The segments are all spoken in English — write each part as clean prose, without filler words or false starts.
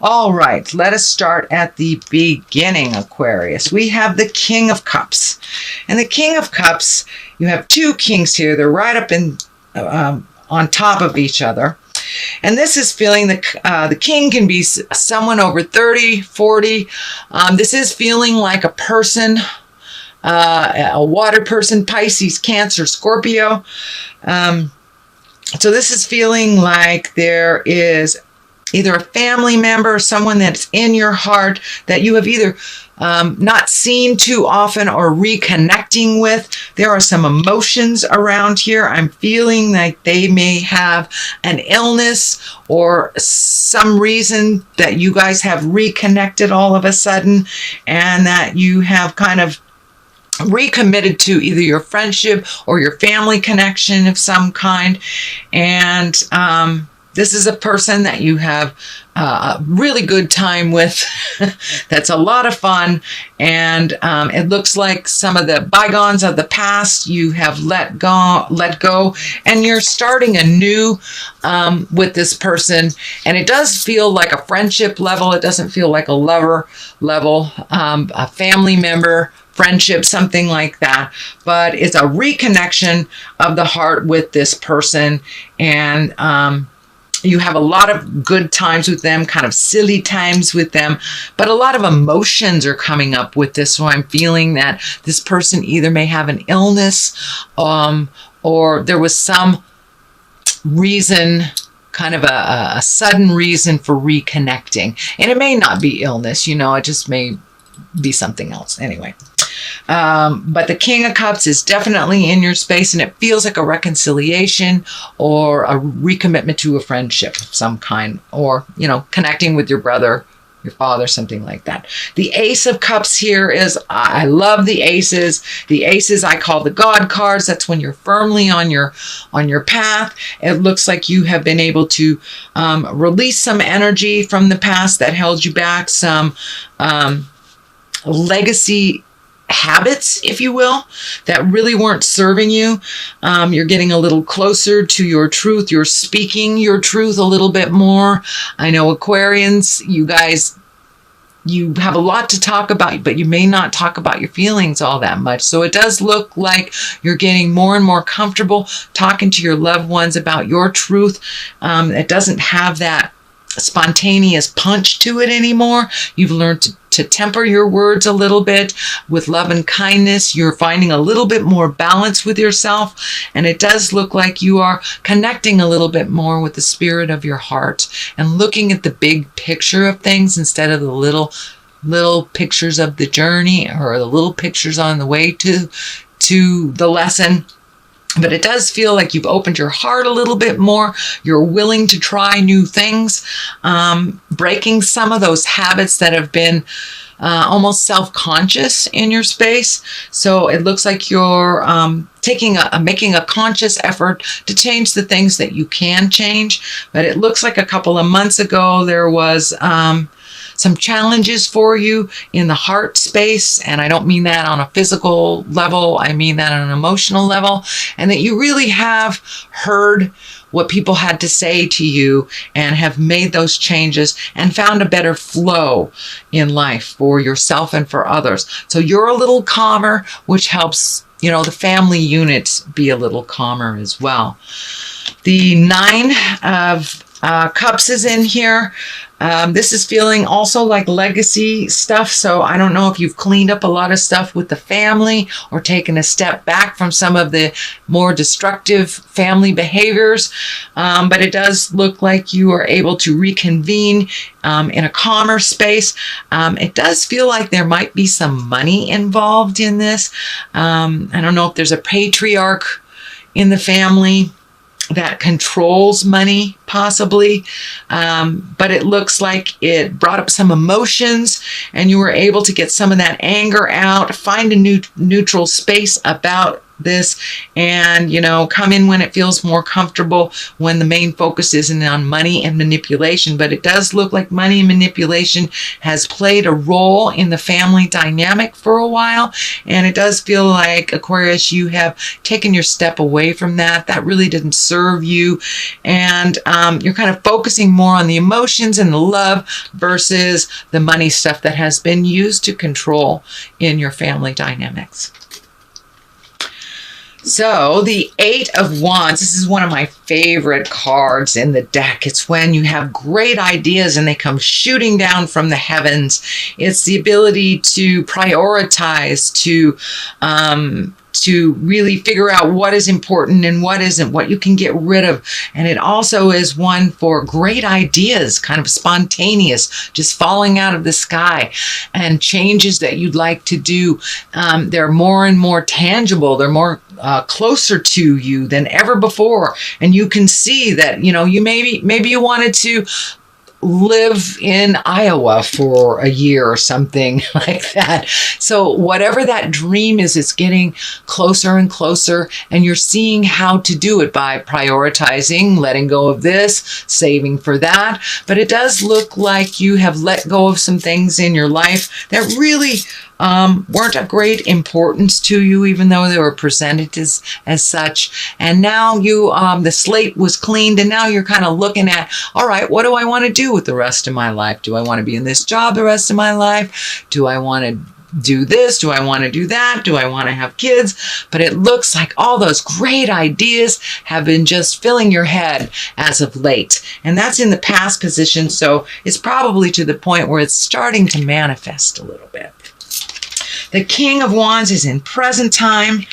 All right, let us start at the beginning, Aquarius. We have the King of Cups. And the King of Cups, you have two kings here. They're right up in on top of each other. And this is feeling the king can be someone over 30, 40. This is feeling like a person, a water person, Pisces, Cancer, Scorpio. So this is feeling like there is either a family member, someone that's in your heart that you have either not seen too often or reconnecting with. There are some emotions around here. I'm feeling like they may have an illness or some reason that you guys have reconnected all of a sudden, and that you have kind of recommitted to either your friendship or your family connection of some kind. And this is a person that you have a really good time with. That's a lot of fun. And it looks like some of the bygones of the past you have let go, and you're starting anew with this person. And it does feel like a friendship level. It doesn't feel like a lover level, a family member friendship, something like that. But it's a reconnection of the heart with this person. And you have a lot of good times with them, kind of silly times with them, but a lot of emotions are coming up with this. So I'm feeling that this person either may have an illness, or there was some reason, kind of a sudden reason for reconnecting. And it may not be illness, it just may be something else. Anyway. But the King of Cups is definitely in your space, and it feels like a reconciliation or a recommitment to a friendship of some kind, or, connecting with your brother, your father, something like that. The Ace of Cups here is, I love the aces. The aces I call the God cards. That's when you're firmly on your path. It looks like you have been able to release some energy from the past that held you back, some legacy habits, if you will, that really weren't serving you. You're getting a little closer to your truth. You're speaking your truth a little bit more. I know Aquarians, you guys, you have a lot to talk about, but you may not talk about your feelings all that much. So it does look like you're getting more and more comfortable talking to your loved ones about your truth. It doesn't have that spontaneous punch to it anymore. You've learned to temper your words a little bit with love and kindness. You're finding a little bit more balance with yourself. And it does look like you are connecting a little bit more with the spirit of your heart and looking at the big picture of things instead of the little pictures of the journey or the little pictures on the way to the lesson. But it does feel like you've opened your heart a little bit more. You're willing to try new things, breaking some of those habits that have been almost self-conscious in your space. So it looks like you're making a conscious effort to change the things that you can change. But it looks like a couple of months ago there was some challenges for you in the heart space. And I don't mean that on a physical level. I mean that on an emotional level. And that you really have heard what people had to say to you and have made those changes and found a better flow in life for yourself and for others. So you're a little calmer, which helps, the family unit be a little calmer as well. The Nine of Cups is in here. This is feeling also like legacy stuff. So I don't know if you've cleaned up a lot of stuff with the family or taken a step back from some of the more destructive family behaviors. But it does look like you are able to reconvene in a calmer space. It does feel like there might be some money involved in this. I don't know if there's a patriarch in the family that controls money, possibly. But it looks like it brought up some emotions and you were able to get some of that anger out, find a neutral space about this and, come in when it feels more comfortable, when the main focus isn't on money and manipulation. But it does look like money and manipulation has played a role in the family dynamic for a while. And it does feel like, Aquarius, you have taken your step away from that. That really didn't serve you. And you're kind of focusing more on the emotions and the love versus the money stuff that has been used to control in your family dynamics. So the Eight of Wands, this is one of my favorite cards in the deck. It's when you have great ideas and they come shooting down from the heavens. It's the ability to prioritize, to really figure out what is important and what isn't, what you can get rid of. And it also is one for great ideas, kind of spontaneous, just falling out of the sky, and changes that you'd like to do. They're more and more tangible. They're more closer to you than ever before. And you can see that, you maybe you wanted to live in Iowa for a year or something like that. So whatever that dream is, it's getting closer and closer, and you're seeing how to do it by prioritizing, letting go of this, saving for that. But it does look like you have let go of some things in your life that really weren't of great importance to you, even though they were presented as such. And now the slate was cleaned, and now you're kind of looking at, all right, what do I want to do with the rest of my life? Do I want to be in this job the rest of my life? Do I want to do this? Do I want to do that? Do I want to have kids? But it looks like all those great ideas have been just filling your head as of late. And that's in the past position. So it's probably to the point where it's starting to manifest a little bit. The King of Wands is in present time.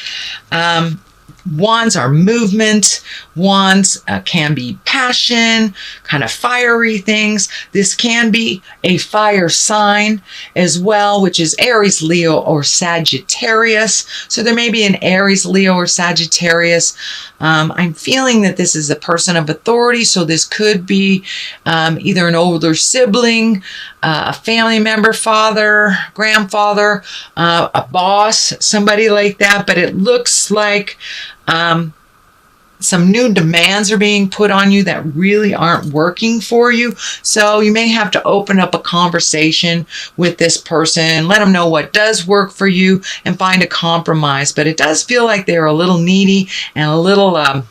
Wands are movement. Wands can be passion, kind of fiery things. This can be a fire sign as well, which is Aries, Leo, or Sagittarius. So there may be an Aries, Leo, or Sagittarius. I'm feeling that this is a person of authority. So this could be either an older sibling, a family member, father, grandfather, a boss, somebody like that. But it looks like some new demands are being put on you that really aren't working for you. So you may have to open up a conversation with this person, let them know what does work for you, and find a compromise. But it does feel like they're a little needy and a little, what's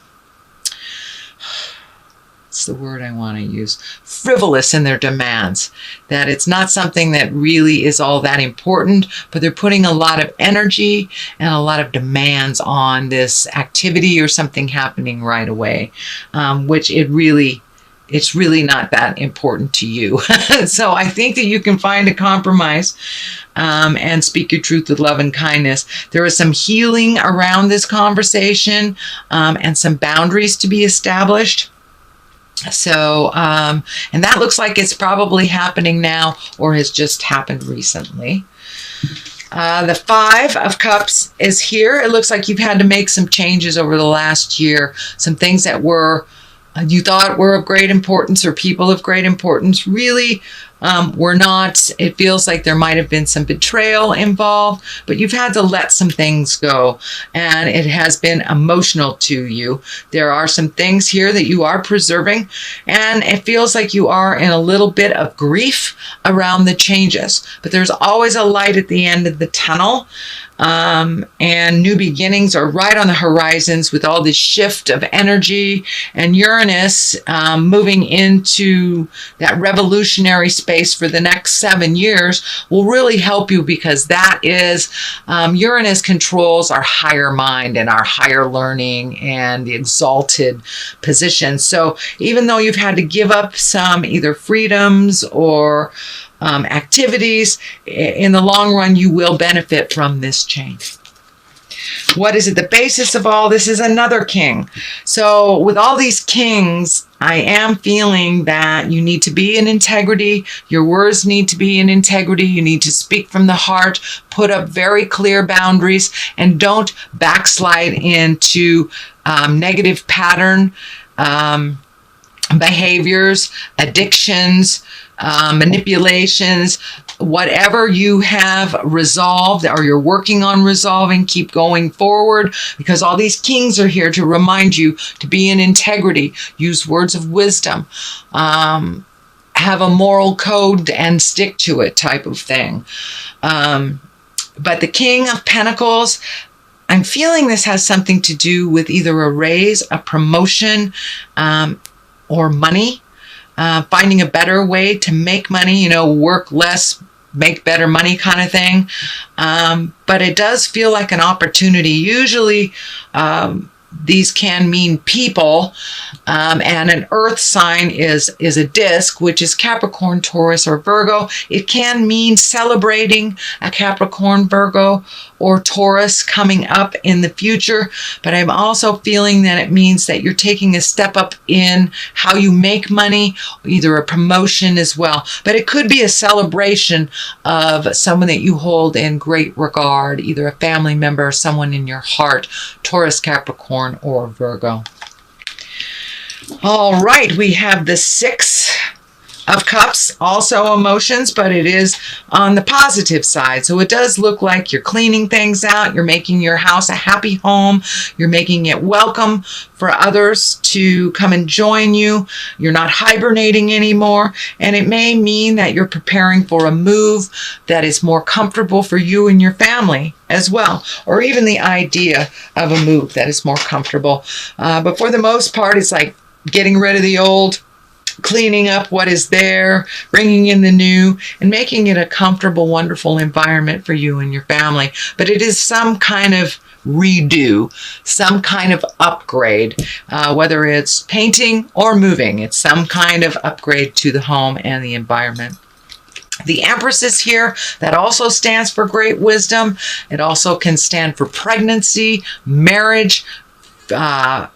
the word I want to use? Frivolous in their demands. That it's not something that really is all that important, but they're putting a lot of energy and a lot of demands on this activity or something happening right away, which it's really not that important to you. So I think that you can find a compromise and speak your truth with love and kindness. There is some healing around this conversation and some boundaries to be established. So, and that looks like it's probably happening now or has just happened recently. The Five of Cups is here. It looks like you've had to make some changes over the last year. Some things that you thought were of great importance, or people of great importance, really were not. It feels like there might have been some betrayal involved, but you've had to let some things go, and it has been emotional to you. There are some things here that you are preserving, and it feels like you are in a little bit of grief around the changes, but there's always a light at the end of the tunnel. And new beginnings are right on the horizons with all this shift of energy, and Uranus moving into that revolutionary space for the next 7 years will really help you, because that is Uranus controls our higher mind and our higher learning and the exalted position. So even though you've had to give up some either freedoms or activities, in the long run, you will benefit from this change. What is at the basis of all this is another king. So with all these kings, I am feeling that you need to be in integrity. Your words need to be in integrity. You need to speak from the heart, put up very clear boundaries, and don't backslide into negative pattern behaviors, addictions, manipulations. whatever you have resolved or you're working on resolving, keep going forward, because all these kings are here to remind you to be in integrity, use words of wisdom, have a moral code and stick to it type of thing. But the King of Pentacles, I'm feeling this has something to do with either a raise, a promotion, or money. Finding a better way to make money, work less, make better money kind of thing. But it does feel like an opportunity. Usually, these can mean people, and an earth sign is a disc, which is Capricorn, Taurus, or Virgo. It can mean celebrating a Capricorn, Virgo, or Taurus coming up in the future, but I'm also feeling that it means that you're taking a step up in how you make money, either a promotion as well. But it could be a celebration of someone that you hold in great regard, either a family member or someone in your heart, Taurus, Capricorn, or Virgo. All right, we have the Six of Cups, also emotions, but it is on the positive side. So it does look like you're cleaning things out, you're making your house a happy home, you're making it welcome for others to come and join you, you're not hibernating anymore, and it may mean that you're preparing for a move that is more comfortable for you and your family as well, or even the idea of a move that is more comfortable. But for the most part, it's like getting rid of the old, cleaning up what is there, bringing in the new, and making it a comfortable, wonderful environment for you and your family. But it is some kind of redo, some kind of upgrade, whether it's painting or moving. It's some kind of upgrade to the home and the environment. The Empress is here. That also stands for great wisdom. It also can stand for pregnancy, marriage,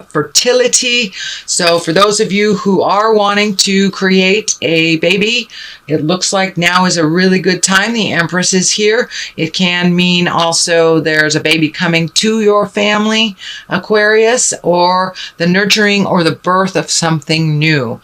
fertility. So for those of you who are wanting to create a baby, it looks like now is a really good time. The Empress is here. It can mean also there's a baby coming to your family, Aquarius, or the nurturing or the birth of something new.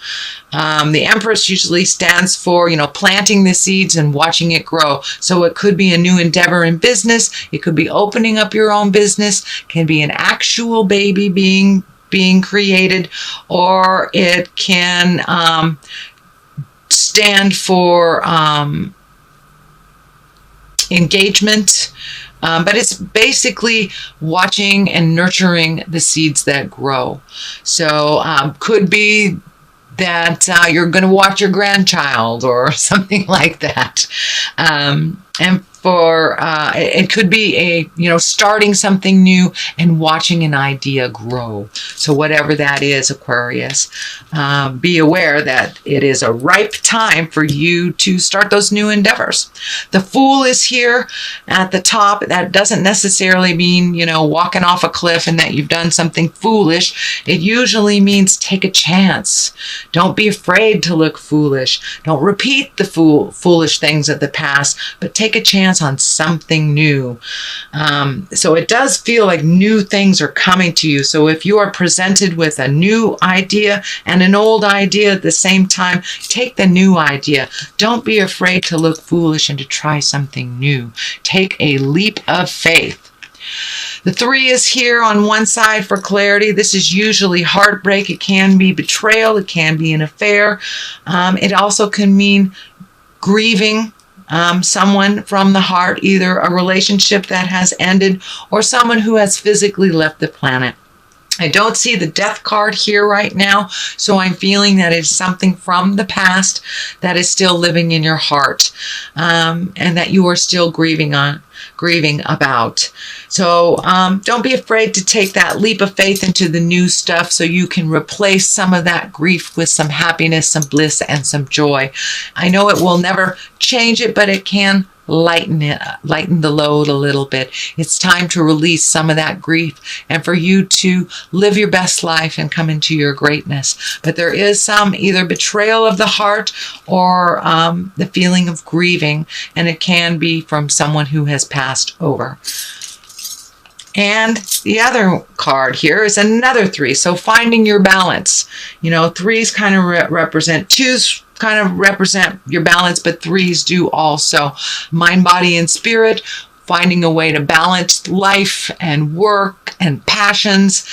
The Empress usually stands for, planting the seeds and watching it grow. So it could be a new endeavor in business. It could be opening up your own business. It can be an actual baby being created, or it can stand for engagement. But it's basically watching and nurturing the seeds that grow. So could be that you're going to watch your grandchild or something like that. And for it could be starting something new and watching an idea grow. So whatever that is, Aquarius, be aware that it is a ripe time for you to start those new endeavors. The Fool is here at the top. That doesn't necessarily mean, walking off a cliff and that you've done something foolish. It usually means take a chance. Don't be afraid to look foolish. Don't repeat the foolish things of the past, but take a chance on something new. So it does feel like new things are coming to you. So if you are presented with a new idea and an old idea at the same time, take the new idea. Don't be afraid to look foolish and to try something new. Take a leap of faith. The Three is here on one side for clarity. This is usually heartbreak. It can be betrayal. It can be an affair. It also can mean grieving someone from the heart, either a relationship that has ended or someone who has physically left the planet. I don't see the Death card here right now, so I'm feeling that it's something from the past that is still living in your heart, and that you are still grieving about. So don't be afraid to take that leap of faith into the new stuff so you can replace some of that grief with some happiness, some bliss, and some joy. I know it will never change it, but it can lighten the load a little bit. It's time to release some of that grief and for you to live your best life and come into your greatness. But there is some either betrayal of the heart or the feeling of grieving, and it can be from someone who has passed over. And the other card here is another Three. So finding your balance. Threes kind of represent twos kind of represent your balance, but 3s do also. Mind, body, and spirit, finding a way to balance life and work and passions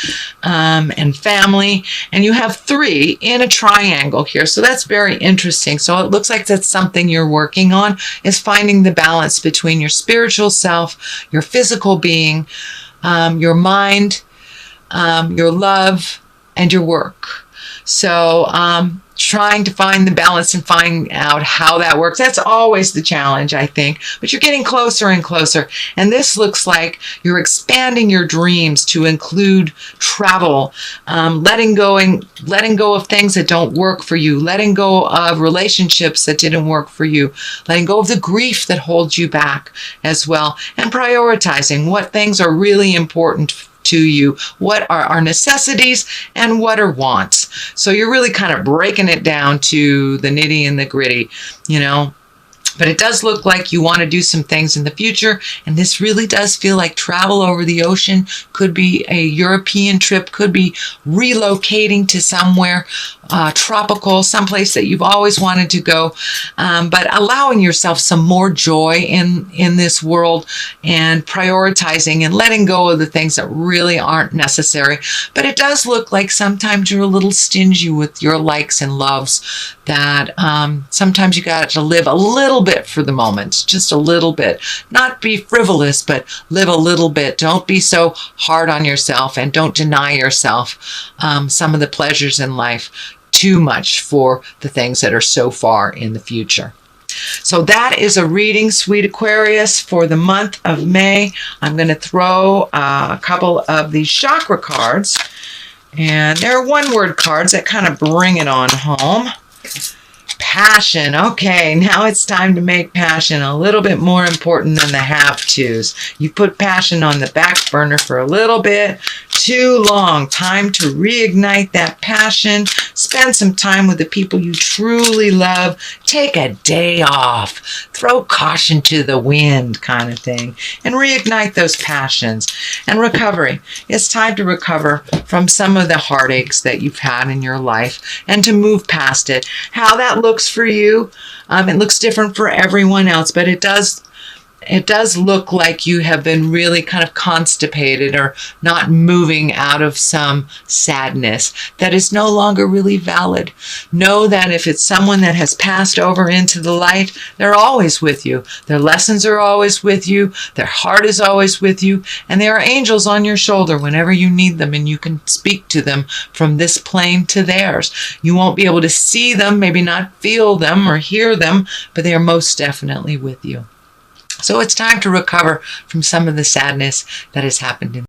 and family. And you have 3 in a triangle here. So that's very interesting. So it looks like that's something you're working on, is finding the balance between your spiritual self, your physical being, your mind, your love, and your work. So trying to find the balance and find out how that works. That's always the challenge, I think. But you're getting closer and closer. And this looks like you're expanding your dreams to include travel, letting go of things that don't work for you, letting go of relationships that didn't work for you, letting go of the grief that holds you back as well, and prioritizing what things are really important to you, what are our necessities and what are wants. So you're really kind of breaking it down to the nitty and the gritty, you know. But it does look like you want to do some things in the future. And this really does feel like travel over the ocean. Could be a European trip, could be relocating to somewhere tropical, someplace that you've always wanted to go. But allowing yourself some more joy in this world, and prioritizing and letting go of the things that really aren't necessary. But it does look like sometimes you're a little stingy with your likes and loves, that sometimes you got to live a little bit for the moment, just a little bit. Not be frivolous, but live a little bit. Don't be so hard on yourself, and don't deny yourself some of the pleasures in life too much for the things that are so far in the future. So that is a reading, sweet Aquarius, for the month of May. I'm going to throw a couple of these chakra cards, and they're one-word cards that kind of bring it on home. Passion. Okay, now it's time to make passion a little bit more important than the have-tos. You put passion on the back burner for a little bit too long. Time to reignite that passion. Spend some time with the people you truly love. Take a day off. Throw caution to the wind, kind of thing. And reignite those passions. And recovery. It's time to recover from some of the heartaches that you've had in your life, and to move past it. How that looks for you, it looks different for everyone else, but it does look like you have been really kind of constipated, or not moving out of some sadness that is no longer really valid. Know that if it's someone that has passed over into the light, they're always with you. Their lessons are always with you. Their heart is always with you. And there are angels on your shoulder whenever you need them, and you can speak to them from this plane to theirs. You won't be able to see them, maybe not feel them or hear them, but they are most definitely with you. So it's time to recover from some of the sadness that has happened in